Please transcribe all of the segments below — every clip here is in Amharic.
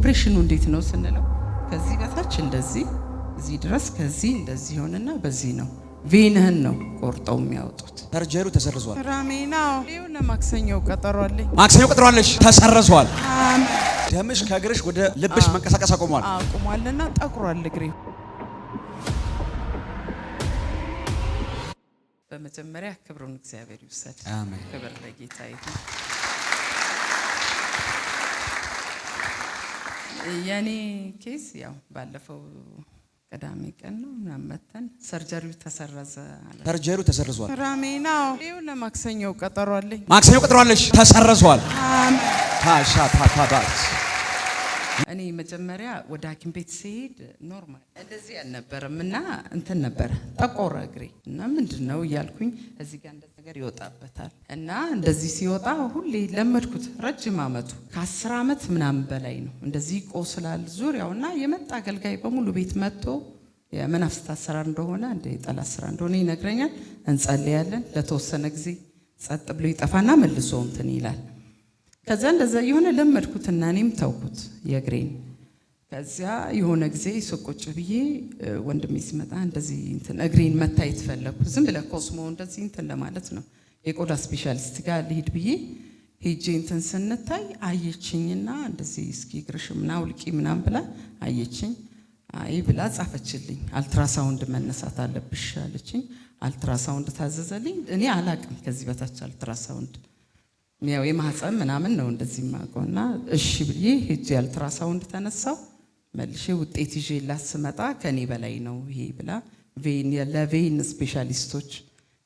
ኦፕሬሽኑ እንዴት ነው ስንለው ከዚህ በታች እንደዚህ እዚህ ድረስ ከዚህ እንደዚህ ሆነና በዚህ ነው ቬንህን ነው ቆርጠው የሚያወጡት። ሰርጀሪው ተሰርዟል። ራሜናው ይኸው ለማክሰኞው ቀጠሮ አለኝ። ማክሰኞ ቀጠሮ አለሽ? ተሰርዟል። ደምሽ ከእግርሽ ወደ ልብሽ መንቀሳቀስ አቆሟል። አቁሟልና ጠቁሯል እግሬ። በመጀመሪያ ክብሩን እግዚአብሔር ይውሰድ። አሜን። ክብር ለጌታ ይሁን። የኔ ኬስ ያው ባለፈው ቅዳሜ ቀን ነው መተን ሰርጀሪው ተሰረዘ አለ። ሰርጀሪው ተሰርዟል። ራሜናው ይኸው ለማክሰኞው ቀጠሮ አለኝ። ማክሰኞ ቀጠሮ አለሽ? ተሰርዟል። ታሻታታባት እኔ መጀመሪያ ወደ ሐኪም ቤት ሲሄድ ኖርማል እንደዚህ አልነበረም እና እንትን ነበር ጠቆረ እግሬ እና ምንድነው እያልኩኝ እዚህ ጋር እንደዚህ ነገር ይወጣበታል እና እንደዚህ ሲወጣ ሁሌ ለመድኩት። ረጅም አመቱ ከ10 አመት ምናምን በላይ ነው እንደዚህ ቆስላል ዙሪያውና የመጣ አገልጋይ በሙሉ ቤት መጥቶ የመናፍስት ስራ እንደሆነ እንደ ጠላት ስራ እንደሆነ ይነግረኛል። እንጸልያለን ለተወሰነ ጊዜ ጸጥ ብሎ ይጠፋና መልሶ እንትን ይላል። ከዛ እንደዛ የሆነ ለመድኩትና እኔም ተውኩት የእግሬን። ከዛ የሆነ ጊዜ ሱቁጭ ብዬ ወንድሜ ሲመጣ እንደዚህ እንትን እግሬን መታየት ፈለኩ። ዝም ብለ ኮስሞ እንደዚህ እንትን ለማለት ነው የቆዳ ስፔሻሊስት ጋር ልሂድ ብዬ ሄጄ እንትን ስንታይ አየችኝና እንደዚህ እስኪ እግርሽም አውልቂ ምናምን ብላ አየችኝ። አይ ብላ ጻፈችልኝ። አልትራሳውንድ መነሳት አለብሽ አለችኝ። አልትራሳውንድ ታዘዘልኝ። እኔ አላቅም ከዚህ በታች አልትራሳውንድ ያው የማህፀን ምናምን ነው እንደዚህ ማቆና እሺ ብዬ ሄጄ አልትራሳውንድ ተነሳው። መልሼ ውጤት ይዤላት ስመጣ ከኔ በላይ ነው ይሄ ብላ ቬን ለቬን ስፔሻሊስቶች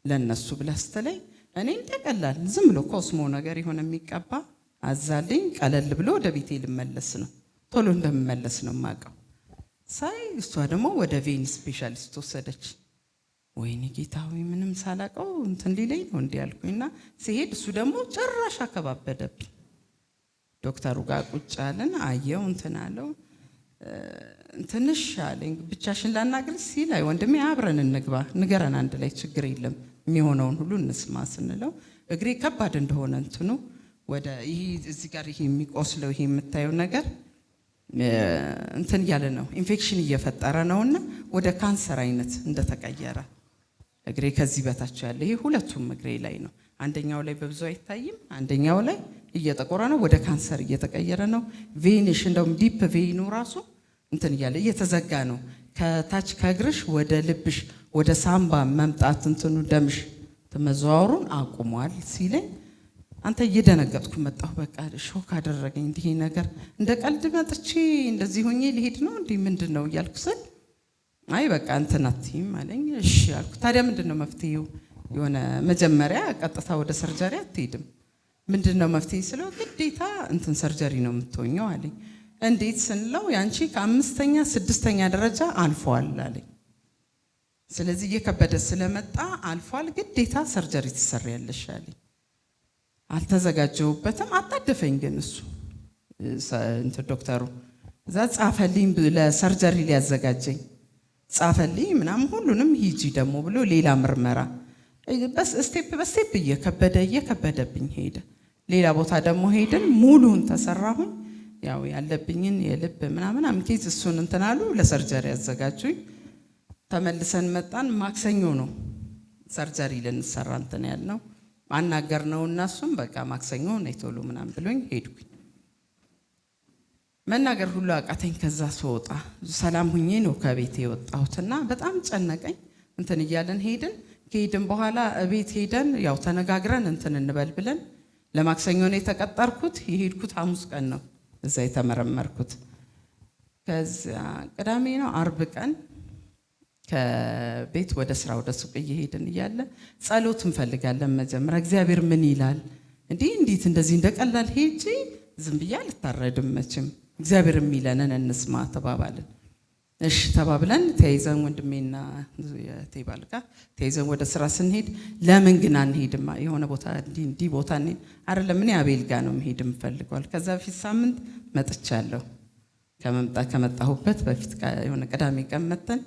ለነሱ ብላ ስትለኝ እኔ እንደቀላል ዝም ብሎ ኮስሞ ነገር ይሆነ የሚቀባ አዛልኝ ቀለል ብሎ ወደ ቤቴ ልመለስ ነው ቶሎ እንደምመለስ ነው ማቀው ሳይ እሷ ደግሞ ወደ ቬን ስፔሻሊስት ወሰደች። ወይኔ ጌታዊ ምንም ሳላቀው እንትን ሊለኝ ነው እንዴ ያልኩኝና ሲሄድ እሱ ደግሞ ጭራሽ አከባበደብኝ። ዶክተሩ ጋር ቁጭ አለን አየው እንትን አለው እንትንሽ አለኝ ብቻሽን ላናግርሽ ሲል አይ ወንድሜ አብረን እንግባ ንገረን አንድ ላይ ችግር የለም የሚሆነውን ሁሉ እንስማ ስንለው እግሬ ከባድ እንደሆነ እንትኑ ወደ ይሄ እዚህ ጋር ይሄ የሚቆስለው ይሄ የምታየው ነገር እንትን ያለ ነው ኢንፌክሽን እየፈጠረ ነውና ወደ ካንሰር አይነት እንደተቀየረ እግሬ ከዚህ በታች ያለ ይሄ ሁለቱም እግሬ ላይ ነው። አንደኛው ላይ በብዙ አይታይም፣ አንደኛው ላይ እየተቆረ ነው ወደ ካንሰር እየተቀየረ ነው። ቬንሽ እንደውም ዲፕ ቬኑ ራሱ እንትን እያለ እየተዘጋ ነው። ከታች ከእግርሽ ወደ ልብሽ ወደ ሳምባ መምጣት እንትኑ ደምሽ ተመዘዋወሩን አቁሟል ሲለኝ አንተ እየደነገጥኩ መጣሁ። በቃ ሾክ አደረገኝ። እንዲህ ነገር እንደ ቀልድ መጥቼ እንደዚህ ሆኜ ሊሄድ ነው እንዴ ምንድነው እያልኩ ስል አይ በቃ እንትን አትይም አለኝ። እሺ አልኩ። ታዲያ ምንድነው መፍትሄው? የሆነ መጀመሪያ ቀጥታ ወደ ሰርጀሪ አትሄድም ምንድነው መፍትሄ ስለው ግዴታ እንትን ሰርጀሪ ነው የምትሆኘው አለኝ። እንዴት ስንለው ያንቺ ከ5ኛ 6ኛ ደረጃ አልፏል አለኝ። ስለዚህ እየከበደ ስለመጣ አልፏል ግዴታ ሰርጀሪ ትሰሪያለሽ አለኝ። አልተዘጋጀሁበትም። አጣደፈኝ ግን እሱ እንትን ዶክተሩ እዛ ጻፈልኝ ለሰርጀሪ ሊያዘጋጀኝ ጻፈልኝ ምናምን ሁሉንም ሂጂ ደግሞ ብሎ ሌላ ምርመራ በስ ስቴፕ በስቴፕ እየከበደብኝ ሄደ። ሌላ ቦታ ደግሞ ሄድን ሙሉን ተሰራሁኝ። ያው ያለብኝን የልብ ምናምን አምኬዝ እሱን እንትን አሉ ለሰርጀሪ ያዘጋጁኝ። ተመልሰን መጣን። ማክሰኞ ነው ሰርጀሪ ልንሰራ እንትን ያልነው ማናገር ነው እናሱም በቃ ማክሰኞ ነው ቶሎ ምናምን ብሎኝ ሄድኩኝ። መናገር ሁሉ አቃተኝ። ከዛ ስወጣ ሰላም ሁኜ ነው ከቤት የወጣሁትና በጣም ጨነቀኝ። እንትን እያለን ሄድን። ከሄድን በኋላ ቤት ሄደን ያው ተነጋግረን እንትን እንበል ብለን ለማክሰኞ ነው የተቀጠርኩት። የሄድኩት ሐሙስ ቀን ነው እዛ የተመረመርኩት። ከዛ ቅዳሜ ነው አርብ ቀን ከቤት ወደ ስራ ወደ ሱቅ እየሄድን እያለ ጸሎት እንፈልጋለን። መጀመሪያ እግዚአብሔር ምን ይላል እንዴት እንደዚህ እንደቀላል ሄጂ ዝም ብዬ አልታረድም መቼም እግዚአብሔር የሚለንን እንስማ ተባባልን። እሺ ተባብለን ተይዘን ወንድሜና የቴባል ጋር ተይዘን ወደ ስራ ስንሄድ ለምን ግን አንሄድም የሆነ ቦታ እንዲህ ቦታ እንሄድ አይደለም ምን አቤል ጋር ነው መሄድ እንፈልጋል። ከዛ በፊት ሳምንት መጥቻለሁ። ከመጣሁበት በፊት የሆነ ቅዳሜ ቀን መተን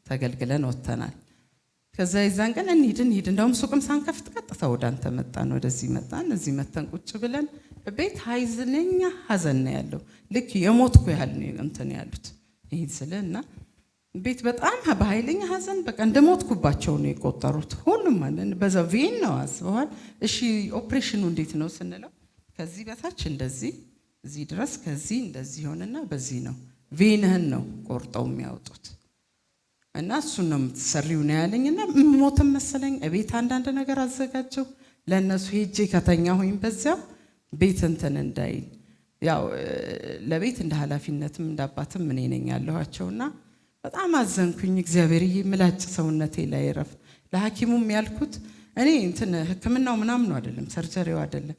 ተገልግለን ወጥተናል። ከዛ ይዛን ቀን እንሂድ እንደውም ሱቅም ሳንከፍት ቀጥታ ወደ አንተ መጣን። ወደዚህ መጣን። እዚህ መተን ቁጭ ብለን ቤት ሀይዝነኛ ሀዘን ነው ያለው። ልክ የሞትኩ ያህል ነው እንትን ያሉት ይሄ ስለና ቤት በጣም በኃይለኛ ሀዘን በቃ እንደሞትኩባቸው ነው የቆጠሩት። ሁሉም ማለት በዛ ቬን ነው አስበዋል። እሺ ኦፕሬሽኑ እንዴት ነው ስንለው ከዚህ በታች እንደዚህ እዚህ ድረስ ከዚህ እንደዚህ ሆነና በዚህ ነው ቬንህን ነው ቆርጠው የሚያወጡት እና እሱን ነው የምትሰሪው ነው ያለኝና ሞትም መሰለኝ። ቤት አንዳንድ ነገር አዘጋጀው ለነሱ ሄጄ ከተኛሁኝ በዚያው ቤት እንትን እንዳይል ያው ለቤት እንደ ኃላፊነትም እንዳባትም ምን ነኝ ያለኋቸውና በጣም አዘንኩኝ። እግዚአብሔርዬ ምላጭ ሰውነቴ ላይ ረፍ ለሐኪሙም ያልኩት እኔ እንትን ህክምናው ምናምን ነው አይደለም ሰርጀሪው አይደለም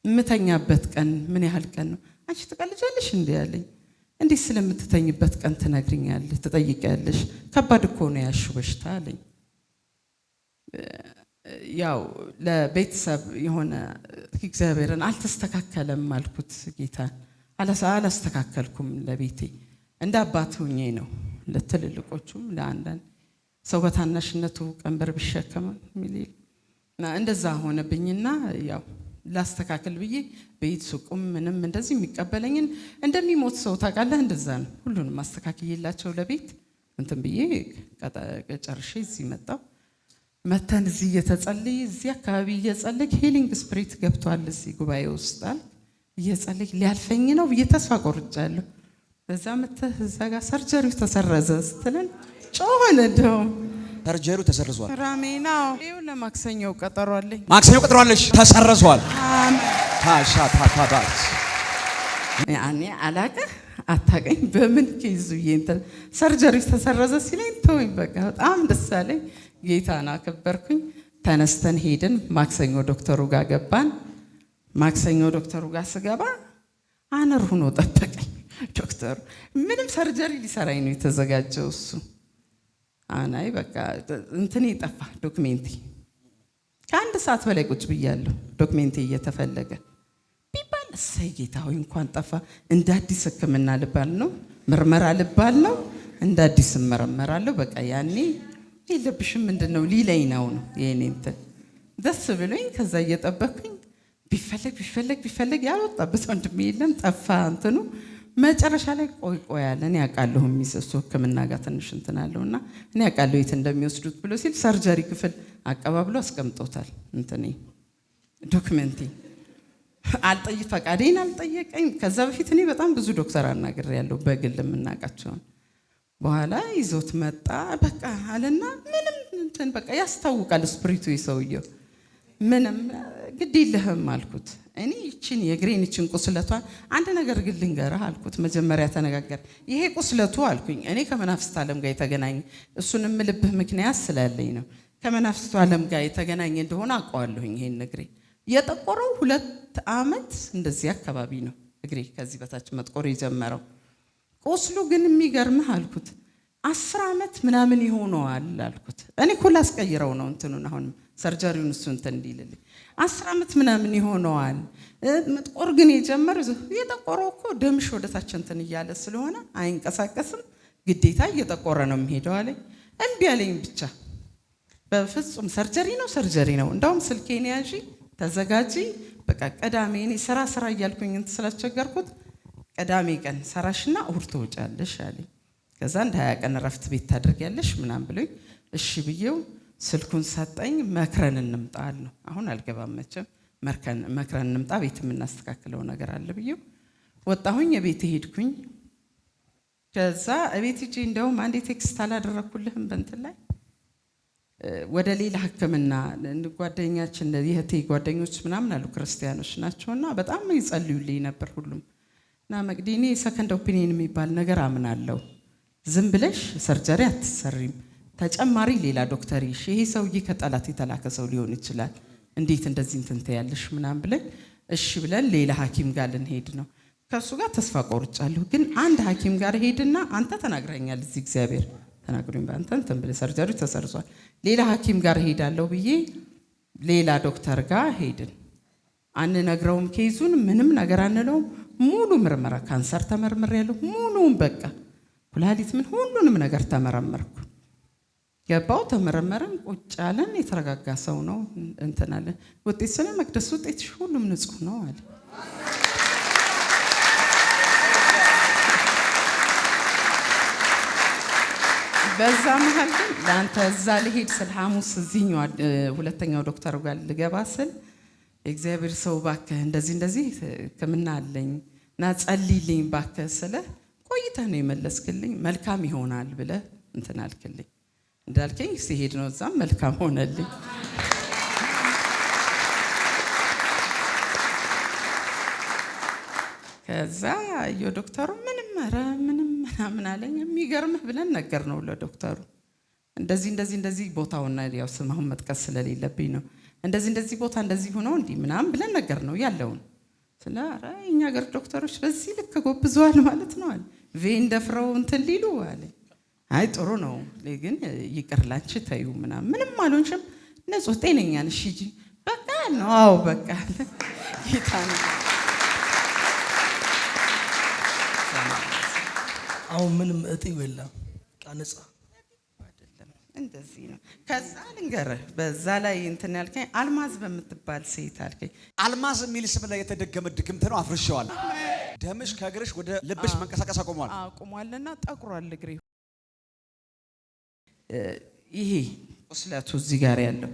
እምተኛበት ቀን ምን ያህል ቀን ነው አንቺ ትቀልጃለሽ እንዴ ያለኝ። እንዴ ስለምትተኝበት ቀን ትነግሪኛለሽ ትጠይቂያለሽ ከባድ እኮ ነው ያሹ በሽታ አለኝ። ያው ለቤተሰብ የሆነ እግዚአብሔርን አልተስተካከለም አልኩት። ጌታን አላስተካከልኩም ለቤቴ እንደ አባት ሆኜ ነው ለትልልቆቹም ለአንዳንድ ሰው በታናሽነቱ ቀንበር ቢሸከም ሚሊና እንደዛ ሆነብኝና ያው ላስተካከል ብዬ ቤት ሱቁም ምንም እንደዚህ የሚቀበለኝን እንደሚሞት ሰው ታውቃለህ እንደዛ ነው ሁሉንም ማስተካከየላቸው ለቤት እንትን ብዬ ጨርሼ እዚህ መጣሁ። መተን እዚህ እየተጸለየ እዚህ አካባቢ እየጸለይክ ሂሊንግ ስፒሪት ገብቷል እዚህ ጉባኤ ውስጥ አለ እየጸለይክ ሊያልፈኝ ነው ብዬ ተስፋ ቆርጫለሁ። በዛ መተህ እዛ ጋር ሰርጀሪው ተሰረዘ ስትለን ጮኸን እንደውም ሰርጀሪው ተሰርዟል። ራሜናው ይኸው ለማክሰኞው ቀጠሮ አለኝ። ማክሰኞ ቀጠሮ አለሽ? ተሰርዟል። ታሻታታባስ ያኔ አላቀ አታቀኝ በምን ኬዙዬ እንትን ሰርጀሪው ተሰረዘ ሲለኝ ተወኝ በቃ በጣም ደስ አለኝ። ጌታን አከበርኩኝ። ተነስተን ሄድን። ማክሰኞ ዶክተሩ ጋር ገባን። ማክሰኞ ዶክተሩ ጋር ስገባ አነር ሆኖ ጠበቀኝ ዶክተሩ። ምንም ሰርጀሪ ሊሰራኝ ነው የተዘጋጀው እሱ። አናይ በቃ እንትኔ ጠፋ ዶክሜንቴ። ከአንድ ሰዓት በላይ ቁጭ ብያለሁ ዶክሜንቴ እየተፈለገ ቢባል እሰይ ጌታ ሆይ እንኳን ጠፋ። እንደ አዲስ ህክምና ልባል ነው ምርመራ ልባል ነው እንደ አዲስ መረመራለሁ። በቃ ያኔ የለብሽም ምንድነው ሊለኝ ነው የኔ እንትን ደስ ብሎኝ ከዛ እየጠበቅኩኝ ቢፈለግ ያልወጣበት ወንድሜ የለም ጠፋ እንትኑ። መጨረሻ ላይ ቆይ ያለ እኔ አውቃለሁ የሚሰሱ ህክምና ጋር ትንሽ እንትን አለውና እኔ አውቃለሁ የት እንደሚወስዱት ብሎ ሲል ሰርጀሪ ክፍል አቀባብሎ አስቀምጦታል። እንትኔ ዶክመንቴ ፈቃዴን አልጠየቀኝ። ከዛ በፊት እኔ በጣም ብዙ ዶክተር አናግሬያለሁ በግል የምናውቃቸውን። በኋላ ይዞት መጣ በቃ አለና ምንም እንትን በቃ ያስታውቃል ስፕሪቱ የሰውየው ምንም ግድ የለህም አልኩት። እኔ ይችን የግሬን ይችን ቁስለቷን አንድ ነገር ግን ልንገርህ አልኩት። መጀመሪያ ተነጋገር ይሄ ቁስለቱ አልኩኝ እኔ ከመናፍስት ዓለም ጋር የተገናኘ እሱንም ልብህ ምክንያት ስላለኝ ነው። ከመናፍስቱ ዓለም ጋር የተገናኘ እንደሆነ አውቀዋለሁኝ። ይሄን እግሬ የጠቆረው 2 ዓመት እንደዚህ አካባቢ ነው እግሬ ከዚህ በታች መጥቆር የጀመረው። ቁስሉ ግን የሚገርምህ አልኩት 10 ዓመት ምናምን ይሆነዋል አልኩት። እኔ እኮ ላስቀይረው ነው እንትኑን አሁን ሰርጀሪውን እሱ እንትን እንዲልልኝ 10 ዓመት ምናምን ይሆነዋል። መጥቆር ግን የጀመረው የጠቆረው እኮ ደምሽ ወደታች እንትን እያለ ስለሆነ አይንቀሳቀስም ግዴታ እየጠቆረ ነው የሚሄደው አለኝ። እምቢ አለኝ ብቻ በፍጹም ሰርጀሪ ነው እንደውም ስልኬን ያዢ ተዘጋጂ በቃ ቅዳሜ እኔ ስራ እያልኩኝ እንትን ስላስቸገርኩት ቅዳሜ ቀን ሰራሽና እሁድ ትወጫለሽ አለኝ። ከዛ እንደ 20 ቀን ረፍት ቤት ታደርጊያለሽ ምናምን ብሎኝ እሺ ብዬው ስልኩን ሰጠኝ። መክረን እንምጣ ነው አሁን አልገባም መቼም መክረን እንምጣ ቤት የምናስተካክለው ነገር አለ ብዬው ወጣሁኝ። ቤት ሄድኩኝ። ከዛ ቤት ሂጂ እንደውም አንዴ ቴክስት አላደረኩልህም በእንትን ላይ ወደ ሌላ ህክምና ጓደኛችን የእህቴ ጓደኞች ምናምን አሉ ክርስቲያኖች ናቸውና በጣም ይጸልዩልኝ ነበር ሁሉም እና መቅዲኒ ሰከንድ ኦፒኒየን የሚባል ነገር አምናለሁ። ዝም ብለሽ ሰርጀሪ አትሰሪም ተጨማሪ ሌላ ዶክተር ይሄ ሰውዬ ከጠላት የተላከ ሰው ሊሆን ይችላል እንዴት እንደዚህ እንትን ትያለሽ ምናምን ብለን እሺ ብለን ሌላ ሐኪም ጋር ልንሄድ ነው። ከሱ ጋር ተስፋ ቆርጫለሁ። ግን አንድ ሐኪም ጋር ሄድና አንተ ተናግረኛል እዚህ እግዚአብሔር ተናግሮኝ በአንተ እንትን ብለህ ሰርጀሪው ተሰርዟል ሌላ ሐኪም ጋር ሄዳለሁ ብዬ ሌላ ዶክተር ጋር ሄድን። አንነግረውም ኬዙን ምንም ነገር አንለውም። ሙሉ ምርመራ ካንሰር ተመርምሬያለሁ ሙሉውን በቃ ኩላሊት ምን ሁሉንም ነገር ተመረመርኩ። ገባው ተመረመረን ቁጭ አለን። የተረጋጋ ሰው ነው እንትን አለ ውጤት ስለ መቅደስ ውጤት ሁሉም ንጹህ ነው አለ። በዛ መሀል ግን ለአንተ እዛ ልሄድ ስል ሐሙስ እዚህኛው ሁለተኛው ዶክተር ጋር ልገባ ስል የእግዚአብሔር ሰው ባክህ እንደዚህ ሕክምና አለኝ እና ጸልይልኝ ባክህ ስለ ቆይተህ ነው የመለስክልኝ። መልካም ይሆናል ብለህ እንትን አልክልኝ። እንዳልከኝ ሲሄድ ነው እዛም መልካም ሆነልኝ። ከዛ ዶክተሩ ምንም ምናምን አለኝ። የሚገርምህ ብለን ነገር ነው ለዶክተሩ እንደዚህ ቦታውና ያው ስማሁን መጥቀስ ስለሌለብኝ ነው እንደዚህ ቦታ እንደዚህ ሆኖ እንዲህ ምናምን ብለን ነገር ነው ያለውን ስለ ኧረ እኛ ሀገር ዶክተሮች በዚህ ልክ ጎብዘዋል ማለት ነው አለ። ቬን ደፍረው እንትን ሊሉ አለ። አይ ጥሩ ነው ግን ይቅርላችሁ ተዩ ምንም አልሆንሽም ንጹህ ጤነኛ ነሽ እንጂ በቃ ነው። አዎ በቃ ጌታ ነው። አሁን ምንም እጢው የለም ቃነጻ አይደለም እንደዚህ ነው። ከዛ ልንገርህ በዛ ላይ እንትን ያልከኝ አልማዝ በምትባል ሴት አልከኝ። አልማዝ የሚል ስም ላይ የተደገመ ድግምት ነው። አፍርሻዋል። ደምሽ ከእግርሽ ወደ ልብሽ መንቀሳቀስ አቆሟል። አቁሟልና ጠቁሯል እግሬ። ይሄ ቁስለቱ እዚህ ጋር ያለው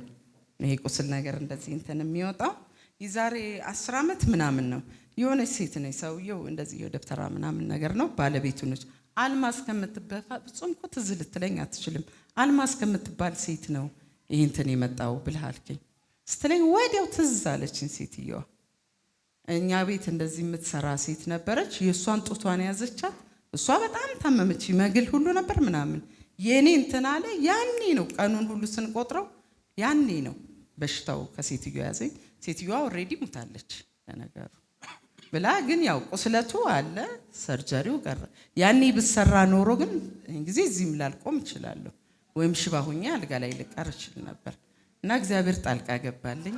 ይሄ ቁስል ነገር እንደዚህ እንትን የሚወጣው የዛሬ 10 ዓመት ምናምን ነው። የሆነች ሴት ነች። ሰውየው እንደዚህ የደብተራ ምናምን ነገር ነው። ባለቤቱ ነች። አልማዝ ከምትበፋ ፍጹም እኮ ትዝ ልትለኝ አትችልም። አልማዝ ከምትባል ሴት ነው ይሄ እንትን የመጣው ብለህ አልከኝ ስትለኝ ወዲያው ትዝ አለችኝ ሴትየዋ። እኛ ቤት እንደዚህ የምትሰራ ሴት ነበረች። የእሷን ጡቷን ያዘቻት። እሷ በጣም ታመመች። መግል ሁሉ ነበር ምናምን የኔ እንትን አለ። ያኔ ነው ቀኑን ሁሉ ስንቆጥረው ያኔ ነው በሽታው ከሴትየዋ ያዘኝ። ሴትየዋ ኦልሬዲ ሙታለች ለነገሩ ብላ ግን ያው ቁስለቱ አለ። ሰርጀሪው ቀረ። ያኔ ብሰራ ኖሮ ግን ጊዜ እዚህም ላልቆም እችላለሁ ወይም ሽባ ሆኜ አልጋ ላይ ልቀር እችል ነበር እና እግዚአብሔር ጣልቃ ገባልኝ።